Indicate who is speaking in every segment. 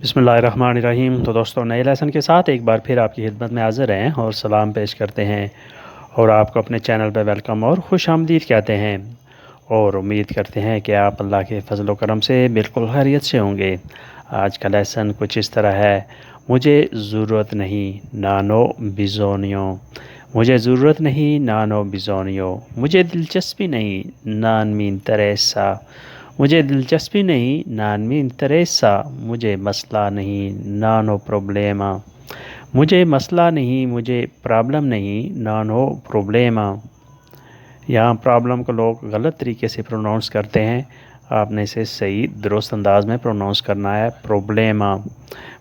Speaker 1: बिस्मिल्लाहिर्रहमानिर्रहीम। तो दोस्तों, नए लेसन के साथ एक बार फिर आपकी खिदमत में हाज़िर हैं और सलाम पेश करते हैं और आपको अपने चैनल पर वेलकम और खुश आमदीद कहते हैं और उम्मीद करते हैं कि आप अल्लाह के फजल व करम से बिल्कुल खैरियत से होंगे। आज का लेसन कुछ इस तरह है। मुझे ज़रूरत नहीं नानो बिज़ोनियो, मुझे ज़रूरत नहीं नानो बिज़ोनियो, मुझे दिलचस्पी नहीं नान मी इंटरेसा, मुझे दिलचस्पी नहीं नान मी इंटरेसा, मुझे मसला नहीं नानो प्रॉब्लेमा, मुझे मसला नहीं मुझे प्रॉब्लम नहीं नानो प्रॉब्लेमा। यहाँ प्रॉब्लम को लोग गलत तरीके से प्रोनाउंस करते हैं, आपने इसे सही दुरुस्त अंदाज में प्रोनाउंस करना है, प्रॉब्लेमा।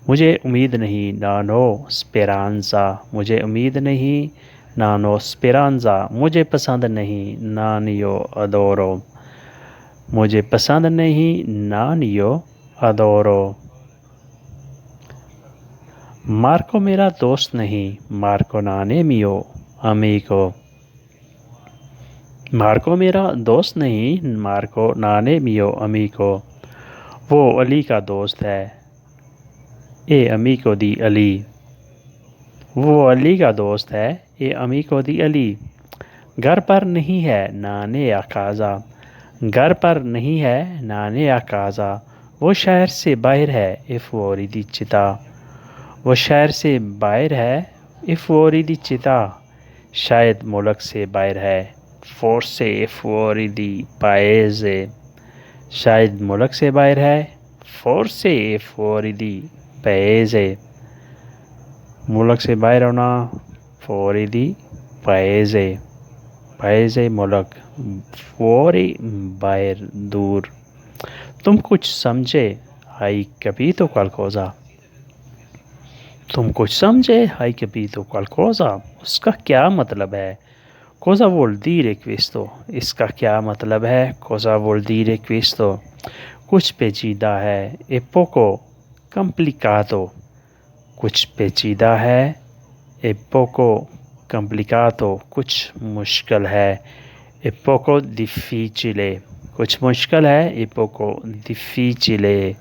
Speaker 1: मुझे उम्मीद नहीं नानो स्पेरांजा, मुझे उम्मीद नहीं नानो स्पेरांजा, मुझे पसंद नहीं नानियो अदोरो, मुझे पसंद नहीं नानियो अदोरो। मार्को मेरा दोस्त नहीं मार्को नाने मियो अमीको, मार्को मेरा दोस्त नहीं मार्को नाने मियो अमीको। वो अली का दोस्त है ए अमीको दी अली, वो अली का दोस्त है ए अमीको दी अली। घर पर नहीं है नाने या काजा, घर पर नहीं है नाने या काजा। वो शहर से बाहर है इफ़वोरी दी चिता, वो शहर से बाहर है इफ़वोरी दी चिता। शायद मुल्क से बाहर है फोर्से इफ़वोरी दी पाएज़े, शायद मुल्क से बाहर है फोर्से इफ़वोरी दी पाएज़े। मुल्क से बाहर होना फोरी दी पाएज़े, पाएज़े मुल्क, फोरी बाहर दूर। तुम कुछ समझे आई कभी तो qualcosa, तुम कुछ समझे hai capito qualcosa, उसका क्या मतलब है। cosa vuol dire questo, इसका क्या मतलब है। cosa vuol dire questo, कुछ पेचीदा है e poco complicato, कुछ पेचीदा है e poco complicato, कुछ मुश्किल है e poco difficile, कुछ मुश्किल है e poco difficile।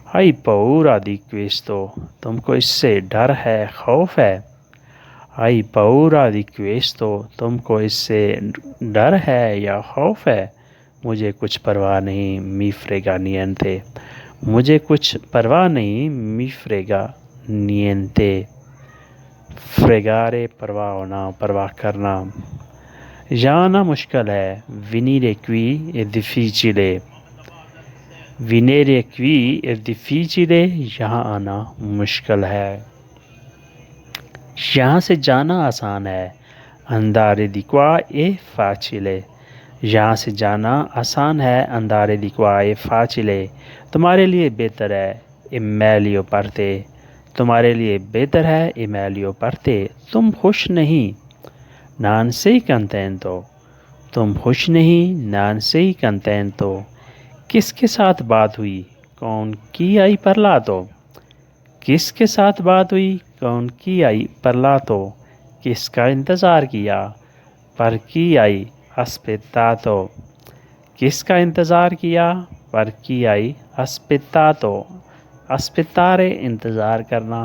Speaker 1: hai paura di questo, तुमको इससे डर है खौफ है। hai paura di questo, तुमको इससे डर है या खौफ है। मुझे कुछ परवाह नहीं mi frega niente, मुझे कुछ परवाह नहीं mi frega niente। फ्रेगारे परवाह होना परवाह करना। जाना मुश्किल है venire qui è difficile, venire qui è difficile, यहाँ आना मुश्किल है। यहाँ से जाना आसान है andare di qua è facile, यहाँ से जाना आसान है andare di qua è facile। तुम्हारे लिए बेहतर है è meglio per te, तुम्हारे लिए बेहतर है è meglio per te। तुम खुश नहीं non sei contento, तुम खुश नहीं non sei contento। किसके साथ बात हुई कौन की आई parlato, किसके साथ बात हुई कौन की आई parlato। किसका इंतज़ार किया पर की आई aspettato, किसका इंतज़ार किया पर की आई aspettato। aspettare इंतज़ार करना,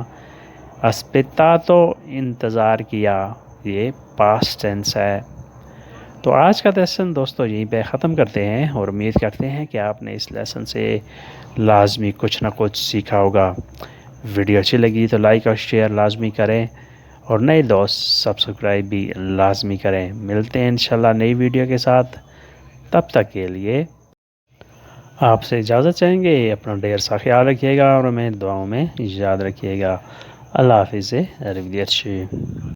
Speaker 1: aspettato इंतज़ार किया, ये पास्ट टेंस है। तो आज का लेसन दोस्तों यहीं पे ख़त्म करते हैं और उम्मीद करते हैं कि आपने इस लेसन से लाजमी कुछ ना कुछ सीखा होगा। वीडियो अच्छी लगी तो लाइक और शेयर लाजमी करें और नए दोस्त सब्सक्राइब भी लाजमी करें। मिलते हैं इंशाल्लाह नई वीडियो के साथ, तब तक के लिए आपसे इजाज़त चाहेंगे। अपना ढेर सा ख्याल रखिएगा और हमें दुआओं में याद रखिएगा। अल्लाह हाफिज़।